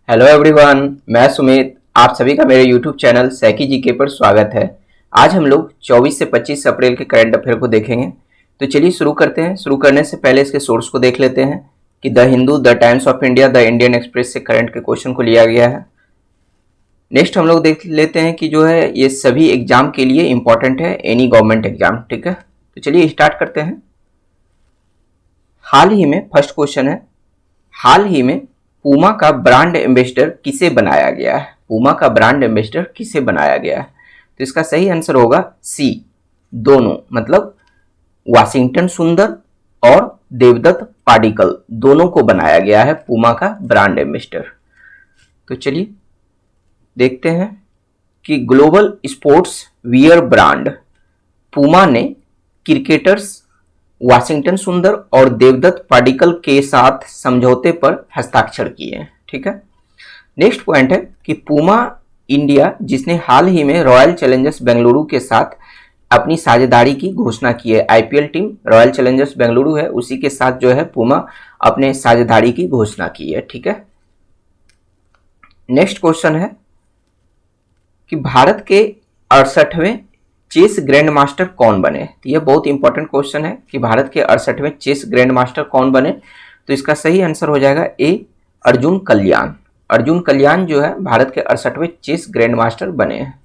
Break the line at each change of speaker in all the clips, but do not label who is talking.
Hello everyone, मैं सुमित। आप सभी का मेरे यूट्यूब चैनल सैकी जीके पर स्वागत है। आज हम लोग 24 से 25 अप्रैल के करंट अफेयर को देखेंगे। तो चलिए शुरू करते हैं। शुरू करने से पहले इसके सोर्स को देख लेते हैं कि the Hindu, the times of India, the Indian express से करंट के क्वेश्चन को लिया गया है। नेक्स्ट हम लोग देख लेते हैं कि जो है ये सभी एग्जाम के लिए इंपॉर्टेंट है, एनी गवर्नमेंट एग्जाम। ठीक है, तो चलिए स्टार्ट करते हैं। हाल ही में फर्स्ट क्वेश्चन है, हाल ही में पूमा का ब्रांड एम्बेसडर किसे बनाया गया है? पूमा का ब्रांड एम्बेसडर किसे बनाया गया है? तो इसका सही आंसर होगा सी, दोनों। मतलब वाशिंगटन सुंदर और देवदत्त पाडिक्कल दोनों को बनाया गया है पूमा का ब्रांड एम्बेसडर। तो चलिए देखते हैं कि global sports wear brand Puma ने क्रिकेटर्स वाशिंगटन सुंदर और देवदत्त पाडिक्कल के साथ समझौते पर हस्ताक्षर किए हैं। ठीक है, नेक्स्ट पॉइंट है कि पूमा इंडिया, जिसने हाल ही में रॉयल चैलेंजर्स बेंगलुरु के साथ अपनी साझेदारी की घोषणा की है। IPL team royal Challengers Bengaluru है, उसी के साथ जो है पूमा अपने साझेदारी की घोषणा की है। ठीक है, नेक्स्ट क्वेश्चन है कि भारत के 68वें चेस ग्रैंड मास्टर कौन बने? तो यह बहुत इंपॉर्टेंट क्वेश्चन है कि भारत के 68वें चेस ग्रैंड मास्टर कौन बने। तो इसका सही आंसर हो जाएगा ए, अर्जुन कल्याण। अर्जुन कल्याण जो है भारत के 68वें चेस ग्रैंड मास्टर बने हैं।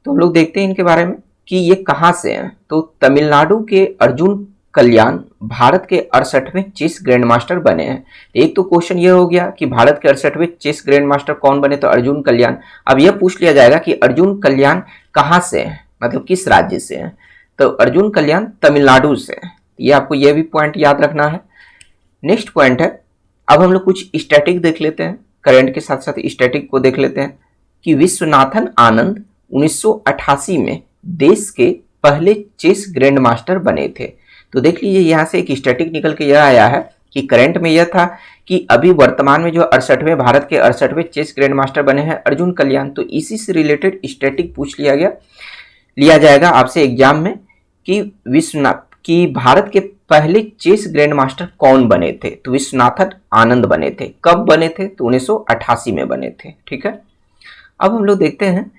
तो हम लोग देखते हैं इनके बारे में कि ये कहां से हैं। तो तमिलनाडु के अर्जुन कल्याण भारत के 68वें चेस ग्रैंड मास्टर बने हैं। एक तो क्वेश्चन ये हो गया कि भारत के 68वें चेस ग्रैंड मास्टर कौन बने, तो अर्जुन कल्याण। अब यह पूछ लिया जाएगा कि अर्जुन कल्याण कहां से हैं, मतलब किस राज्य से हैं। तो अर्जुन कल्याण तमिलनाडु से हैं। ये आपको यह भी पॉइंट याद रखना है। नेक्स्ट पॉइंट है, अब हम लोग कुछ स्टैटिक देख लेते हैं, करंट के साथ साथ स्टैटिक को देख लेते हैं कि विश्वनाथन आनंद 1988 में देश के पहले चेस ग्रैंड मास्टर बने थे। तो देख लीजिए यहां से एक स्टैटिक निकल के यह आया है कि करंट में यह था कि अभी वर्तमान में जो 68वें भारत के 68वें चेस ग्रैंड मास्टर बने हैं अर्जुन कल्याण। तो इसी से रिलेटेड स्टैटिक पूछ लिया जाएगा आपसे एग्जाम में कि भारत के पहले चेस ग्रैंड मास्टर कौन बने थे। तो विश्वनाथन आनंद बने थे। कब बने थे? तो 1988 में बने थे। ठीक है, अब हम लोग देखते हैं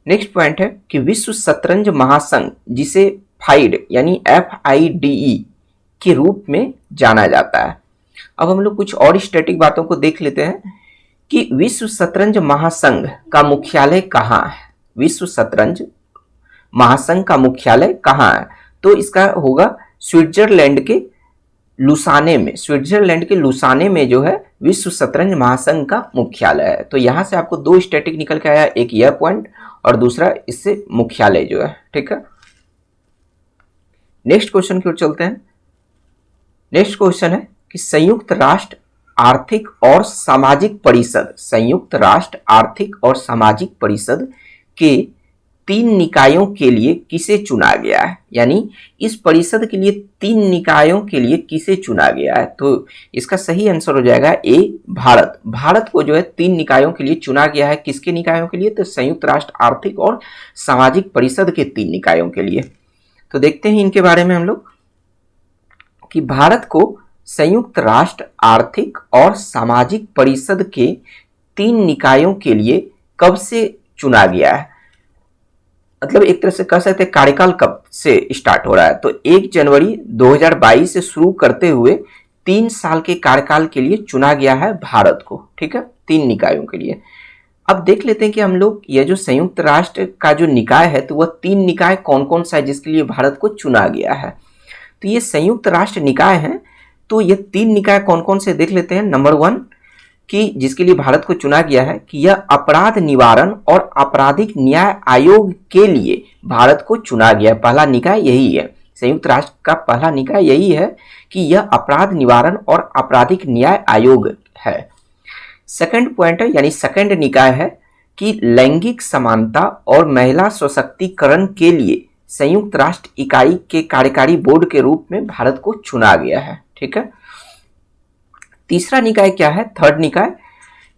नेक्स्ट पॉइंट है कि विश्व शतरंज महासंघ, जिसे फाइड यानी FIDE के रूप में जाना जाता है। अब हम लोग कुछ और स्टैटिक बातों को देख लेते हैं कि विश्व शतरंज महासंघ का मुख्यालय कहाँ है। विश्व शतरंज महासंघ का मुख्यालय कहाँ है? तो इसका होगा स्विट्जरलैंड के लुसाने में जो है विश्व शतरंज महासंघ का मुख्यालय है। तो यहां से आपको दो स्टैटिक निकल के आया, एक यह पॉइंट और दूसरा इससे मुख्यालय जो है। ठीक है, नेक्स्ट क्वेश्चन की ओर चलते हैं। नेक्स्ट क्वेश्चन है कि संयुक्त राष्ट्र आर्थिक और सामाजिक परिषद के 3 निकायों के लिए किसे चुना गया है? यानी इस परिषद के लिए 3 निकायों के लिए किसे चुना गया है? तो इसका सही आंसर हो जाएगा ए, भारत। भारत को जो है 3 निकायों के लिए चुना गया है। किसके निकायों के लिए? तो संयुक्त राष्ट्र आर्थिक और सामाजिक परिषद के 3 निकायों के लिए। तो देखते हैं इनके बारे में हम लोग कि भारत को संयुक्त राष्ट्र आर्थिक और सामाजिक परिषद के 3 निकायों के लिए कब से चुना गया है? मतलब एक तरह से कह सकते हैं कार्यकाल कब से स्टार्ट हो रहा है। तो 1 जनवरी 2022 से शुरू करते हुए 3 साल के कार्यकाल के लिए चुना गया है भारत को। ठीक है, 3 निकायों के लिए। अब देख लेते हैं कि हम लोग यह जो संयुक्त राष्ट्र का जो निकाय है, तो वह 3 निकाय कौन कौन सा है जिसके लिए भारत को चुना गया है। तो ये संयुक्त राष्ट्र निकाय है। तो ये 3 निकाय कौन कौन से देख लेते हैं। नंबर 1 कि जिसके लिए भारत को चुना गया है कि यह अपराध निवारण और आपराधिक न्याय आयोग के लिए भारत को चुना गया है। पहला निकाय यही है, संयुक्त राष्ट्र का पहला निकाय यही है कि यह अपराध निवारण और आपराधिक न्याय आयोग है। सेकंड पॉइंट है यानी सेकंड निकाय है कि लैंगिक समानता और महिला सशक्तिकरण के लिए संयुक्त राष्ट्र इकाई के कार्यकारी बोर्ड के रूप में भारत को चुना गया है। ठीक है, तीसरा निकाय क्या है? थर्ड निकाय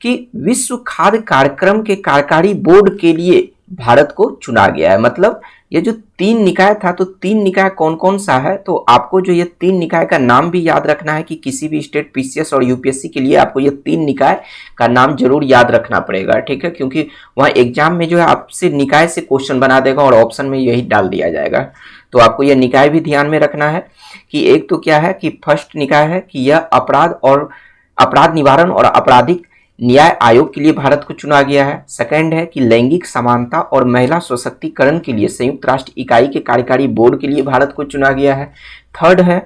कि विश्व खाद्य कार्यक्रम के कार्यकारी बोर्ड के लिए भारत को चुना गया है। मतलब ये जो 3 निकाय था, तो 3 निकाय कौन कौन सा है, तो आपको जो ये 3 निकाय का नाम भी याद रखना है कि किसी भी स्टेट पीसीएस और यूपीएससी के लिए आपको ये 3 निकाय का नाम जरूर याद रखना पड़ेगा, ठीक है, क्योंकि वहाँ एग्जाम में जो है आपसे निकाय से क्वेश्चन बना देगा और ऑप्शन में यही डाल दिया जाएगा। तो आपको यह निकाय भी ध्यान में रखना है कि एक तो क्या है कि फर्स्ट निकाय है कि यह अपराध निवारण और आपराधिक न्याय आयोग के लिए भारत को चुना गया है। सेकंड है कि लैंगिक समानता और महिला सशक्तिकरण के लिए संयुक्त राष्ट्र इकाई के कार्यकारी बोर्ड के लिए भारत को चुना गया है। थर्ड है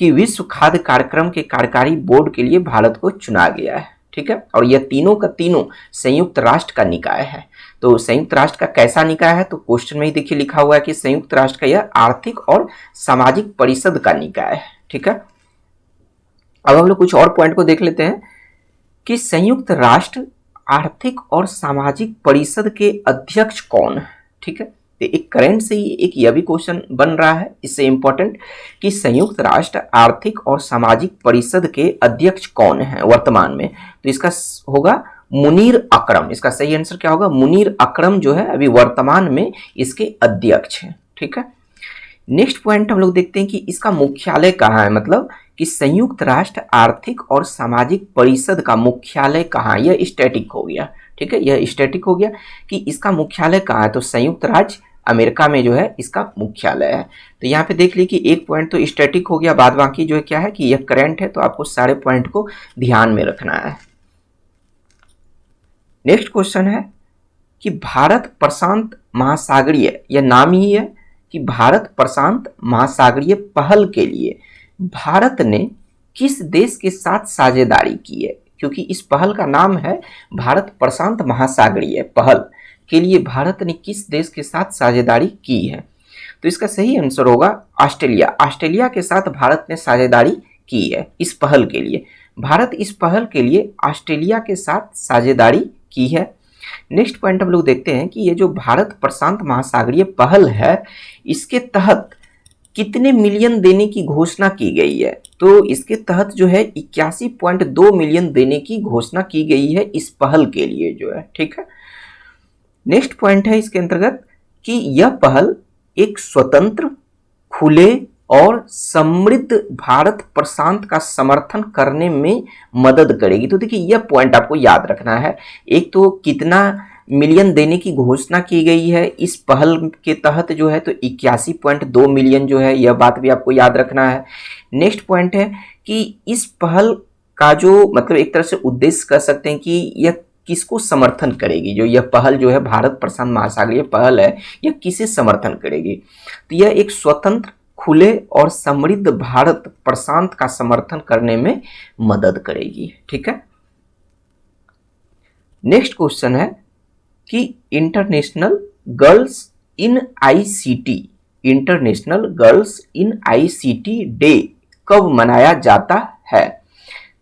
कि विश्व खाद्य कार्यक्रम के कार्यकारी बोर्ड के लिए भारत को चुना गया है, ठीक है। और यह तीनों का तीनों संयुक्त राष्ट्र का निकाय है। तो संयुक्त राष्ट्र का कैसा निकाय है, तो क्वेश्चन में ही देखिए लिखा हुआ है कि संयुक्त राष्ट्र का यह आर्थिक और सामाजिक परिषद का निकाय है, ठीक है। अब हम लोग कुछ और पॉइंट को देख लेते हैं कि संयुक्त राष्ट्र आर्थिक और सामाजिक परिषद के अध्यक्ष कौन है, ठीक है। तो एक करंट से ही एक यह भी क्वेश्चन बन रहा है इससे इंपॉर्टेंट कि संयुक्त राष्ट्र आर्थिक और सामाजिक परिषद के अध्यक्ष कौन है वर्तमान में, तो इसका होगा मुनीर अकरम। इसका सही आंसर क्या होगा, मुनीर अकरम जो है अभी वर्तमान में इसके अध्यक्ष हैं, ठीक है। नेक्स्ट पॉइंट हम लोग देखते हैं कि इसका मुख्यालय कहाँ है, मतलब कि संयुक्त राष्ट्र आर्थिक और सामाजिक परिषद का मुख्यालय कहाँ, यह स्टैटिक हो गया, ठीक है, यह स्टैटिक हो गया कि इसका मुख्यालय कहाँ है, तो संयुक्त राज्य अमेरिका में जो है इसका मुख्यालय है। तो यहाँ पे देख लीजिए कि एक पॉइंट तो स्टैटिक हो गया, बाद बाकी जो है क्या है कि यह करंट है, तो आपको सारे पॉइंट को ध्यान में रखना है। नेक्स्ट क्वेश्चन है कि भारत प्रशांत महासागरीय, यह नाम ही है कि भारत प्रशांत महासागरीय पहल के लिए भारत ने किस देश के साथ साझेदारी की है, क्योंकि इस पहल का नाम है भारत प्रशांत महासागरीय पहल के लिए भारत ने किस देश के साथ साझेदारी की है, तो इसका सही आंसर होगा ऑस्ट्रेलिया। ऑस्ट्रेलिया के साथ भारत ने साझेदारी की है इस पहल के लिए। भारत इस पहल के लिए ऑस्ट्रेलिया के साथ साझेदारी की है। नेक्स्ट पॉइंट हम लोग देखते हैं कि ये जो भारत प्रशांत महासागरीय पहल है, इसके तहत कितने मिलियन देने की घोषणा की गई है, तो इसके तहत जो है 81.2 मिलियन देने की घोषणा की गई है इस पहल के लिए जो है, ठीक है। नेक्स्ट पॉइंट है इसके अंतर्गत कि यह पहल एक स्वतंत्र, खुले और समृद्ध भारत प्रशांत का समर्थन करने में मदद करेगी। तो देखिए यह पॉइंट आपको याद रखना है, एक तो कितना मिलियन देने की घोषणा की गई है इस पहल के तहत जो है, तो 81.2 मिलियन जो है, यह बात भी आपको याद रखना है। नेक्स्ट पॉइंट है कि इस पहल का जो मतलब एक तरह से उद्देश्य कह सकते हैं कि यह किसको समर्थन करेगी, जो यह पहल जो है भारत प्रशांत महासागरीय पहल है, यह किसे समर्थन करेगी, तो यह एक स्वतंत्र, खुले और समृद्ध भारत प्रशांत का समर्थन करने में मदद करेगी, ठीक है। नेक्स्ट क्वेश्चन है कि international girls in ICT, international girls in ICT day कब मनाया जाता है,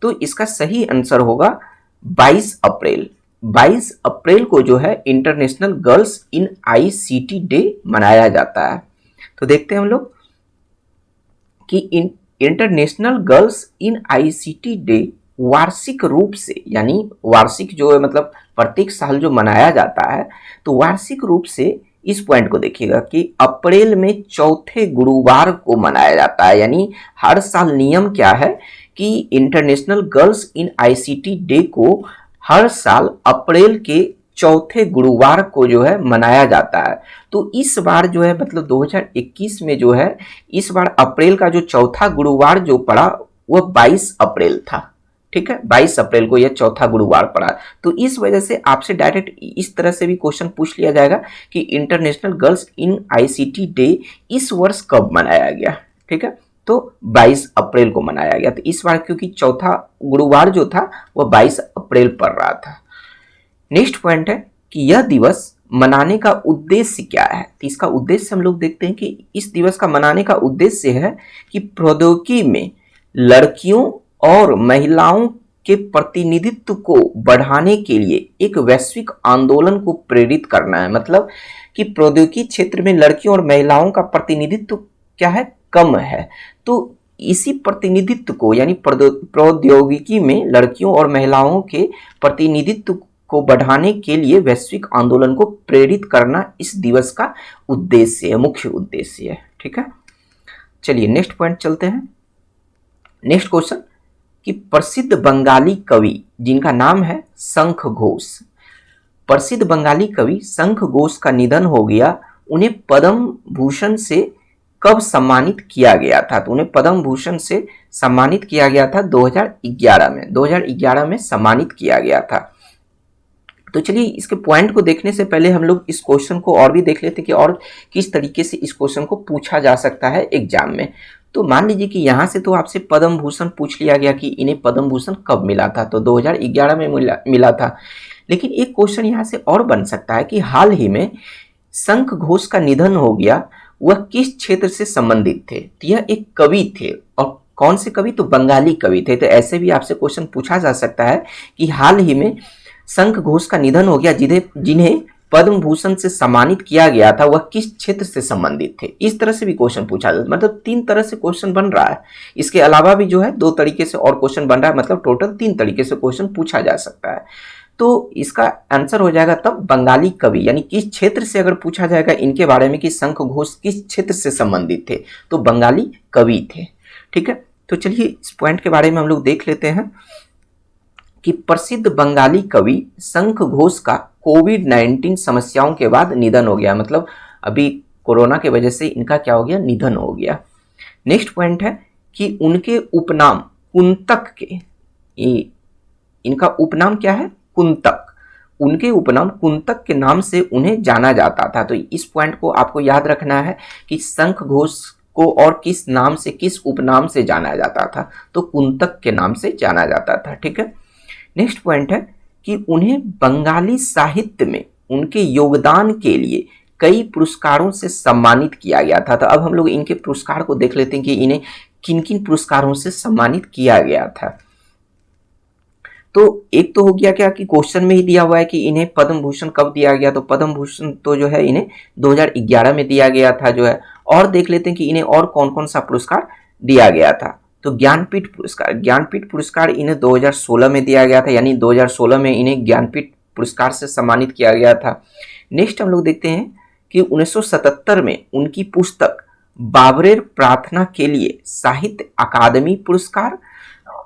तो इसका सही आंसर होगा 22 अप्रैल। 22 अप्रैल को जो है international girls in ICT day मनाया जाता है। तो देखते हैं हम लोग कि international girls in ICT day वार्षिक रूप से, यानी वार्षिक जो है मतलब प्रत्येक साल जो मनाया जाता है, तो वार्षिक रूप से इस पॉइंट को देखिएगा कि अप्रैल में चौथे गुरुवार को मनाया जाता है। यानी हर साल नियम क्या है कि international girls in ICT day को हर साल अप्रैल के चौथे गुरुवार को जो है मनाया जाता है। तो इस बार जो है मतलब 2021 में जो है इस बार अप्रैल का जो चौथा गुरुवार जो पड़ा वह 22 अप्रैल था, ठीक है, 22 अप्रैल को यह चौथा गुरुवार पड़ा। तो इस वजह से आपसे डायरेक्ट इस तरह से भी क्वेश्चन पूछ लिया जाएगा कि international girls in ICT day इस वर्ष कब मनाया गया, ठीक है, तो 22 अप्रैल को मनाया गया। तो इस बार क्योंकि चौथा गुरुवार जो था वह 22 अप्रैल पड़ रहा था। नेक्स्ट पॉइंट है कि यह दिवस मनाने का उद्देश्य क्या है, तो इसका उद्देश्य हम लोग देखते हैं कि इस दिवस का मनाने का उद्देश्य है कि प्रौद्योगिकी में लड़कियों और महिलाओं के प्रतिनिधित्व को बढ़ाने के लिए एक वैश्विक आंदोलन को प्रेरित करना है। मतलब कि प्रौद्योगिकी क्षेत्र में लड़कियों और महिलाओं का प्रतिनिधित्व क्या है, कम है, तो इसी प्रतिनिधित्व को यानी प्रौद्योगिकी में लड़कियों और महिलाओं के प्रतिनिधित्व को बढ़ाने के लिए वैश्विक आंदोलन को प्रेरित करना इस दिवस का उद्देश्य है, मुख्य उद्देश्य है। ठीक है, चलिए नेक्स्ट पॉइंट चलते हैं। नेक्स्ट क्वेश्चन कि प्रसिद्ध बंगाली कवि जिनका नाम है शंख घोष, प्रसिद्ध बंगाली कवि शंख घोष का निधन हो गया, उन्हें पद्म भूषण से कब सम्मानित किया गया था? तो उन्हें पद्म भूषण से सम्मानित किया गया था 2011 में, 2011 में सम्मानित किया गया था। तो चलिए इसके पॉइंट को देखने से पहले हम लोग इस क्वेश्चन को और भी देख लेते हैं कि और किस तरीके से इस क्वेश्चन को पूछा जा सकता है एग्जाम में। तो मान लीजिए कि यहाँ से तो आपसे पद्म भूषण पूछ लिया गया कि इन्हें पद्म भूषण कब मिला था, तो 2011 में मिला था। लेकिन एक क्वेश्चन यहाँ से और बन सकता है कि हाल ही में शंख घोष का निधन हो गया, वह किस क्षेत्र से संबंधित थे? तो यह एक कवि थे, और कौन से कवि? तो बंगाली कवि थे। तो ऐसे भी आपसे क्वेश्चन पूछा जा सकता है कि हाल ही में शंख घोष का निधन हो गया, जिन्हें पद्म भूषण से सम्मानित किया गया था, वह किस क्षेत्र से संबंधित थे? इस तरह से भी क्वेश्चन पूछा जाता है। मतलब 3 तरह से क्वेश्चन बन रहा है। इसके अलावा भी जो है 2 तरीके से और क्वेश्चन बन रहा है, मतलब टोटल 3 तरीके से क्वेश्चन पूछा जा सकता है। तो इसका आंसर हो जाएगा तब बंगाली कवि, यानी किस क्षेत्र से अगर पूछा जाएगा इनके बारे में कि शंख घोष किस क्षेत्र से संबंधित थे, तो बंगाली कवि थे। ठीक है, तो चलिए इस पॉइंट के बारे में हम लोग देख लेते हैं कि प्रसिद्ध बंगाली कवि शंख घोष का कोविड-19 समस्याओं के बाद निधन हो गया। मतलब अभी कोरोना की वजह से इनका क्या हो गया? निधन हो गया। नेक्स्ट पॉइंट है कि उनके उपनाम कुंतक के, इनका उपनाम क्या है? कुंतक। उनके उपनाम कुंतक के नाम से उन्हें जाना जाता था। तो इस पॉइंट को आपको याद रखना है कि शंख घोष को और किस नाम से, किस उपनाम से जाना जाता था? तो कुंतक के नाम से जाना जाता था। ठीक है, नेक्स्ट पॉइंट है कि उन्हें बंगाली साहित्य में उनके योगदान के लिए कई पुरस्कारों से सम्मानित किया गया था। तो अब हम लोग इनके पुरस्कार को देख लेते हैं कि इन्हें किन किन पुरस्कारों से सम्मानित किया गया था। तो एक तो हो गया क्या कि क्वेश्चन में ही दिया हुआ है कि इन्हें पद्म भूषण कब दिया गया, तो पद्म भूषण तो जो है इन्हें 2011 में दिया गया था जो है। और देख लेते हैं कि इन्हें और कौन कौन सा पुरस्कार दिया गया था। तो ज्ञानपीठ पुरस्कार, ज्ञानपीठ पुरस्कार इन्हें 2016 में दिया गया था, यानी 2016 में इन्हें ज्ञानपीठ पुरस्कार से सम्मानित किया गया था। नेक्स्ट हम लोग देखते हैं कि 1977 में उनकी पुस्तक बाबरेर प्रार्थना के लिए साहित्य अकादमी पुरस्कार,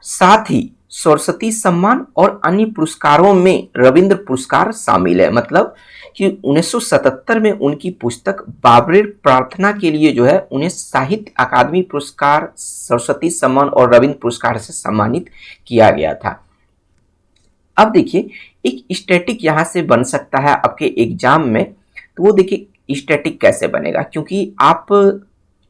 साथ ही सरस्वती सम्मान और अन्य पुरस्कारों में रविंद्र पुरस्कार शामिल है। मतलब कि 1977 में उनकी पुस्तक बाबरेर प्रार्थना के लिए जो है उन्हें साहित्य अकादमी पुरस्कार, सरस्वती सम्मान और रविंद्र पुरस्कार से सम्मानित किया गया था। अब देखिए एक स्टैटिक यहां से बन सकता है आपके एग्जाम में। तो वो देखिए स्टैटिक कैसे बनेगा, क्योंकि आप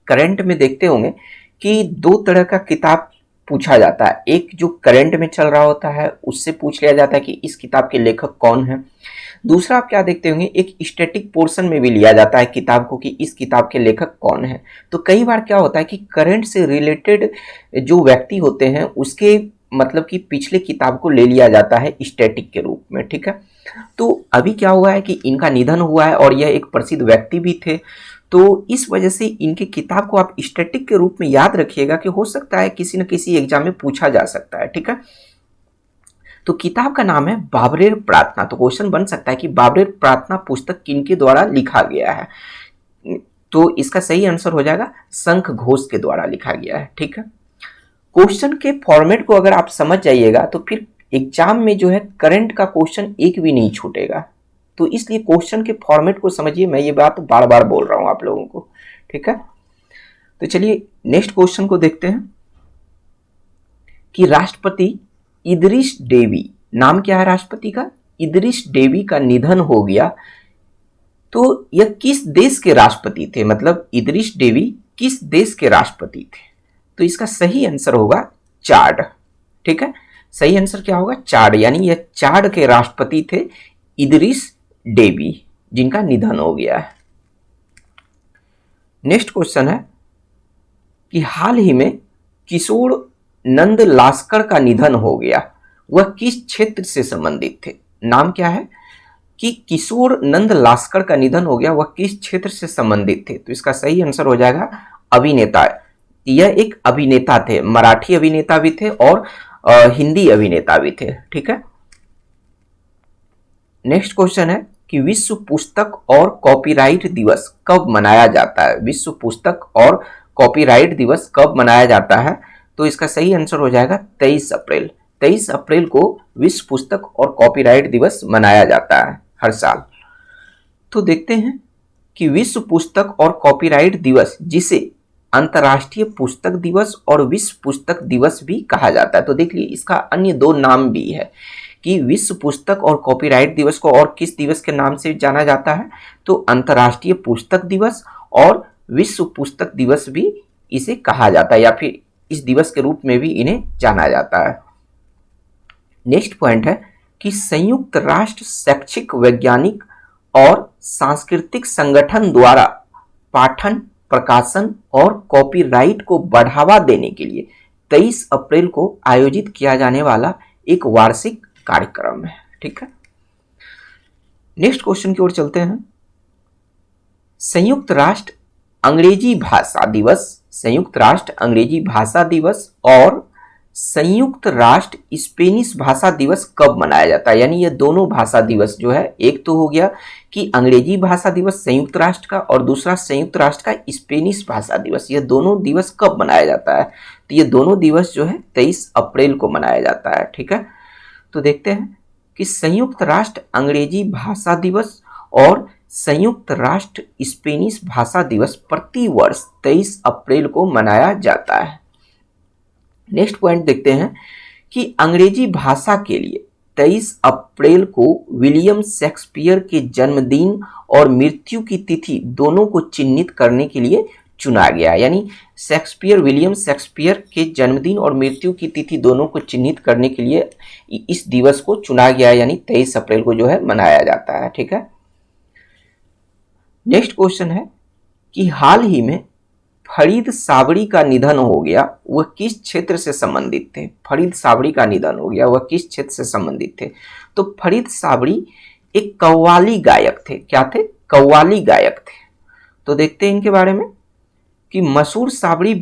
करंट में देखते होंगे कि 2 तरह का किताब पूछा जाता है। एक जो करंट में चल रहा होता है उससे पूछ लिया जाता है कि इस किताब के लेखक कौन है। दूसरा आप क्या देखते होंगे, एक स्टैटिक पोर्शन में भी लिया जाता है किताब को कि इस किताब के लेखक कौन है। तो कई बार क्या होता है कि करंट से रिलेटेड जो व्यक्ति होते हैं उसके मतलब कि पिछले किताब को ले लिया जाता है स्टैटिक के रूप में। ठीक है, तो अभी क्या हुआ है कि इनका निधन हुआ है और यह एक प्रसिद्ध व्यक्ति भी थे, तो इस वजह से इनके किताब को आप स्टैटिक के रूप में याद रखिएगा कि हो सकता है किसी न किसी एग्जाम में पूछा जा सकता है। ठीक है, तो किताब का नाम है बाबरेर प्रार्थना। तो क्वेश्चन बन सकता है कि बाबरेर प्रार्थना पुस्तक किनके द्वारा लिखा गया है? तो इसका सही आंसर हो जाएगा शंख घोष के द्वारा लिखा गया है। ठीक है, क्वेश्चन के फॉर्मेट को अगर आप समझ जाइएगा तो फिर एग्जाम में जो है करंट का क्वेश्चन एक भी नहीं छूटेगा। तो इसलिए क्वेश्चन के फॉर्मेट को समझिए, मैं ये बात बार बार बोल रहा हूं आप लोगों को। ठीक है, तो चलिए नेक्स्ट क्वेश्चन को देखते हैं कि राष्ट्रपति इदरिस डेवी, नाम क्या है राष्ट्रपति का? इदरिस डेवी का निधन हो गया, तो यह किस देश के राष्ट्रपति थे? मतलब इदरिस डेवी किस देश के राष्ट्रपति थे? तो इसका सही आंसर होगा चाड। ठीक है, सही आंसर क्या होगा? चाड, यानी यह चाड के राष्ट्रपति थे इदरिस डेवी, जिनका निधन हो गया है। नेक्स्ट क्वेश्चन है कि हाल ही में किशोर नंद लास्कर का निधन हो गया, वह किस क्षेत्र से संबंधित थे? नाम क्या है कि किशोर नंद लास्कर का निधन हो गया, वह किस क्षेत्र से संबंधित थे? तो इसका सही आंसर हो जाएगा अभिनेता। यह एक अभिनेता थे, मराठी अभिनेता भी थे और हिंदी अभिनेता भी थे। ठीक है, नेक्स्ट क्वेश्चन है कि विश्व पुस्तक और कॉपीराइट दिवस कब मनाया जाता है? विश्व पुस्तक और कॉपीराइट दिवस कब मनाया जाता है? तो इसका सही आंसर हो जाएगा 23 अप्रैल। 23 अप्रैल को विश्व पुस्तक और कॉपीराइट दिवस मनाया जाता है हर साल। तो देखते हैं कि विश्व पुस्तक और कॉपीराइट दिवस, जिसे अंतर्राष्ट्रीय पुस्तक दिवस और विश्व पुस्तक दिवस भी कहा जाता है, तो देख लीजिए इसका अन्य दो नाम भी है कि विश्व पुस्तक और कॉपीराइट दिवस को और किस दिवस के नाम से जाना जाता है? तो अंतर्राष्ट्रीय पुस्तक दिवस और विश्व पुस्तक दिवस भी इसे कहा जाता है, या फिर इस दिवस के रूप में भी इन्हें जाना जाता है। नेक्स्ट पॉइंट है कि संयुक्त राष्ट्र शैक्षिक, वैज्ञानिक और सांस्कृतिक संगठन द्वारा पाठन, प्रकाशन और कॉपीराइट को बढ़ावा देने के लिए 23 अप्रैल को आयोजित किया जाने वाला एक वार्षिक कार्यक्रम है। ठीक है, नेक्स्ट क्वेश्चन की ओर चलते हैं। संयुक्त राष्ट्र अंग्रेजी भाषा दिवस, संयुक्त राष्ट्र अंग्रेजी भाषा दिवस और संयुक्त राष्ट्र स्पेनिश भाषा दिवस कब मनाया जाता है? यानी ये दोनों भाषा दिवस जो है, एक तो हो गया कि अंग्रेजी भाषा दिवस संयुक्त राष्ट्र का और दूसरा संयुक्त राष्ट्र का स्पेनिश भाषा दिवस, ये दोनों दिवस कब मनाया जाता है? तो ये दोनों दिवस जो है 23 अप्रैल को मनाया जाता है। ठीक है, तो देखते हैं कि संयुक्त राष्ट्र अंग्रेजी भाषा दिवस और संयुक्त राष्ट्र स्पेनिश भाषा दिवस प्रति वर्ष 23 अप्रैल को मनाया जाता है। नेक्स्ट पॉइंट देखते हैं कि अंग्रेजी भाषा के लिए 23 अप्रैल को विलियम शेक्सपियर के जन्मदिन और मृत्यु की तिथि दोनों को चिन्हित करने के लिए चुना गया। यानी विलियम शेक्सपियर के जन्मदिन और मृत्यु की तिथि दोनों को चिन्हित करने के लिए इस दिवस को चुना गया, यानी 23 अप्रैल को जो है मनाया जाता है। ठीक है, नेक्स्ट क्वेश्चन है कि हाल ही में फरीद साबरी का निधन हो गया, वह किस क्षेत्र से संबंधित थे? फरीद साबरी का निधन हो गया, वह किस क्षेत्र से संबंधित थे? तो फरीद साबरी एक कव्वाली गायक थे। क्या थे? कव्वाली गायक थे। तो देखते हैं इनके बारे में कि मशहूर साबरी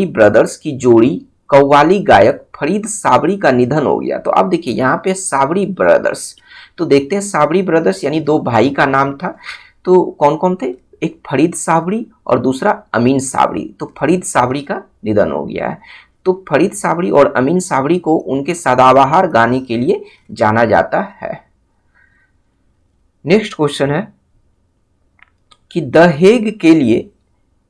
ब्रदर्स की जोड़ी कव्वाली गायक फरीद साबरी का निधन हो गया। तो अब देखिए यहाँ पे साबरी ब्रदर्स, तो देखते हैं साबरी ब्रदर्स यानी दो भाई का नाम था। तो कौन कौन थे? एक फरीद साबरी और दूसरा अमीन साबरी। तो फरीद साबरी का निधन हो गया है। तो फरीद साबरी और अमीन साबरी को उनके सदाबहार गाने के लिए जाना जाता है। नेक्स्ट क्वेश्चन है कि द हेग के लिए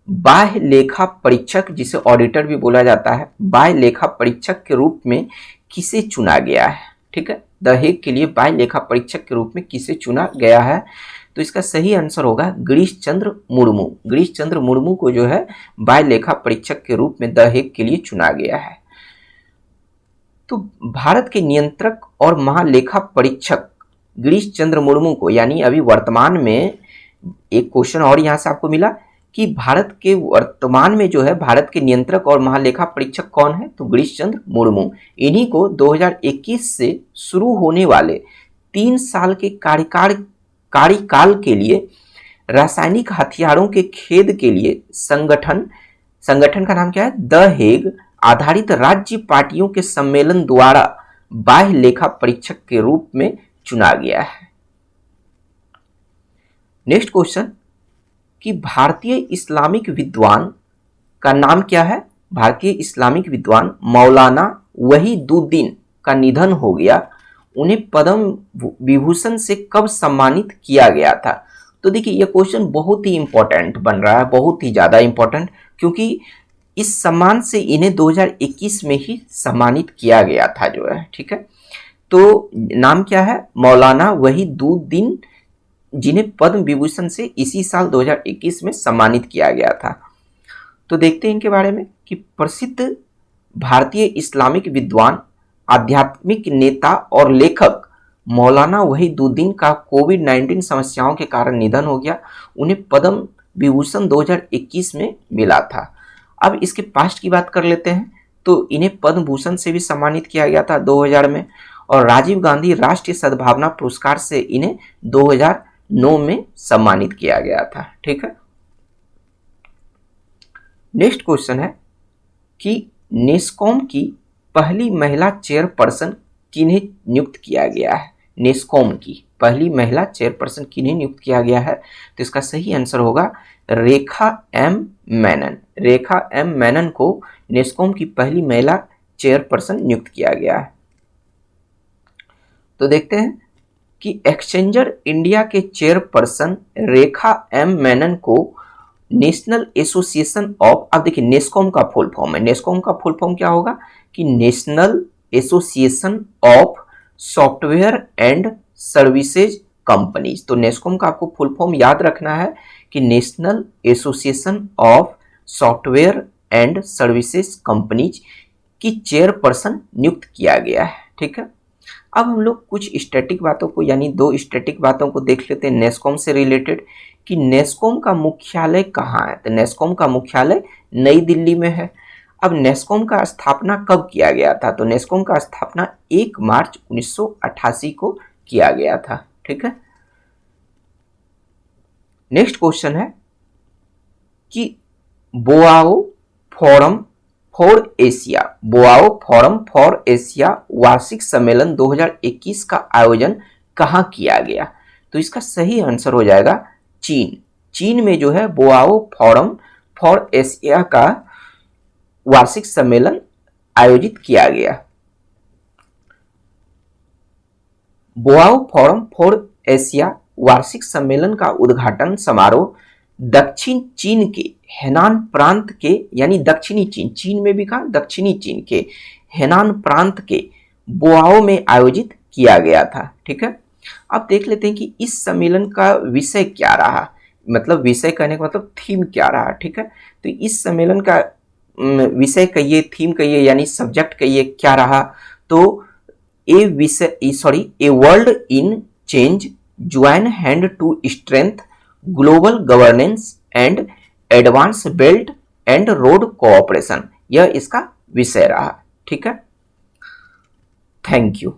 बाह्य लेखा परीक्षक, जिसे ऑडिटर भी बोला जाता है, बाह्य लेखा परीक्षक के रूप में किसे चुना गया है? ठीक है, द हेग के लिए बाह्य लेखा परीक्षक के रूप में किसे चुना गया है? तो इसका सही आंसर होगा गिरीश चंद्र मुर्मू। गिरीश चंद्र मुर्मू को जो है बाह्य लेखा परीक्षक के रूप में द हेग के लिए चुना गया है। तो भारत के नियंत्रक और महालेखा परीक्षक गिरीश चंद्र मुर्मू को, यानी अभी वर्तमान में एक क्वेश्चन और यहां से आपको मिला कि भारत के वर्तमान में जो है भारत के नियंत्रक और महालेखा परीक्षक कौन है? तो गिरीश चंद्र मुर्मू। इन्हीं को 2021 से शुरू होने वाले 3 साल के कार्यकाल के लिए रासायनिक हथियारों के खेद के लिए संगठन का नाम क्या है? द हेग आधारित राज्य पार्टियों के सम्मेलन द्वारा बाह्य लेखा परीक्षक के रूप में चुना गया है। नेक्स्ट क्वेश्चन कि भारतीय इस्लामिक विद्वान का नाम क्या है? भारतीय इस्लामिक विद्वान मौलाना वहीदुद्दीन का निधन हो गया। उन्हें पद्म विभूषण से कब सम्मानित किया गया था? तो देखिए यह क्वेश्चन बहुत ही इंपॉर्टेंट बन रहा है, बहुत ही ज्यादा इंपॉर्टेंट, क्योंकि इस सम्मान से इन्हें 2021 में ही सम्मानित किया गया था जो है। ठीक है, तो नाम क्या है? मौलाना वहीदुद्दीन, जिन्हें पद्म विभूषण से इसी साल 2021 में सम्मानित किया गया था। तो देखते हैं इनके बारे में कि प्रसिद्ध भारतीय इस्लामिक विद्वान, आध्यात्मिक नेता और लेखक मौलाना वहीदुद्दीन का कोविड-19 समस्याओं के कारण निधन हो गया। उन्हें पद्म विभूषण 2021 में मिला था। अब इसके पास्ट की बात कर लेते हैं। तो इन्हें पद्म भूषण से भी सम्मानित किया गया था 2000 में, और राजीव गांधी राष्ट्रीय सद्भावना पुरस्कार से इन्हें 2009 में सम्मानित किया गया था। ठीक है, नेक्स्ट क्वेश्चन है कि नेस्कॉम की पहली महिला चेयरपर्सन किन्हें नियुक्त किया गया है? नेस्कॉम की पहली महिला चेयरपर्सन किन्हें नियुक्त किया गया है? तो इसका सही आंसर होगा रेखा एम मेनन। रेखा एम मेनन को नेस्कॉम की पहली महिला चेयरपर्सन नियुक्त किया गया है। तो देखते हैं कि एक्सचेंजर इंडिया के चेयरपर्सन रेखा एम मेनन को नेशनल एसोसिएशन ऑफ, अब देखिए नेस्कॉम का फुल फॉर्म है, नेस्कॉम का फुल फॉर्म क्या होगा कि national association of software and services companies. तो नेस्कॉम का आपको फुल फॉर्म याद रखना है कि national association of software and services companies की चेयरपर्सन नियुक्त किया गया है। ठीक है, अब हम लोग कुछ स्टैटिक बातों को यानी 2 स्टैटिक बातों को देख लेते हैं नेस्कॉम से रिलेटेड कि नेस्कॉम का मुख्यालय कहाँ है। तो नेस्कॉम का मुख्यालय नई दिल्ली में है। अब नेस्कॉम का स्थापना कब किया गया था? तो नेस्कॉम का स्थापना 1 मार्च 1988 को किया गया था। ठीक है, नेक्स्ट क्वेश्चन है कि Boao forum for Asia, Boao forum for Asia वार्षिक सम्मेलन 2021 का आयोजन कहाँ किया गया? तो इसका सही आंसर हो जाएगा चीन। चीन में जो है बोआओ फोरम फॉर एशिया का वार्षिक सम्मेलन आयोजित किया गया। बोआओ फोरम फॉर एशिया वार्षिक सम्मेलन का उद्घाटन समारोह दक्षिण चीन के हेनान प्रांत के यानी दक्षिणी चीन, चीन में भी कहा दक्षिणी चीन के हेनान प्रांत के बोआओ में आयोजित किया गया था। ठीक है, अब देख लेते हैं कि इस सम्मेलन का विषय क्या रहा, मतलब विषय कहने का मतलब थीम क्या रहा। ठीक है, तो इस सम्मेलन का विषय कहिए, थीम कहिए यानी सब्जेक्ट कहिए क्या रहा? तो a world in change, join hand to strength global governance and advance belt and road cooperation, यह इसका विषय रहा। ठीक है, थैंक यू।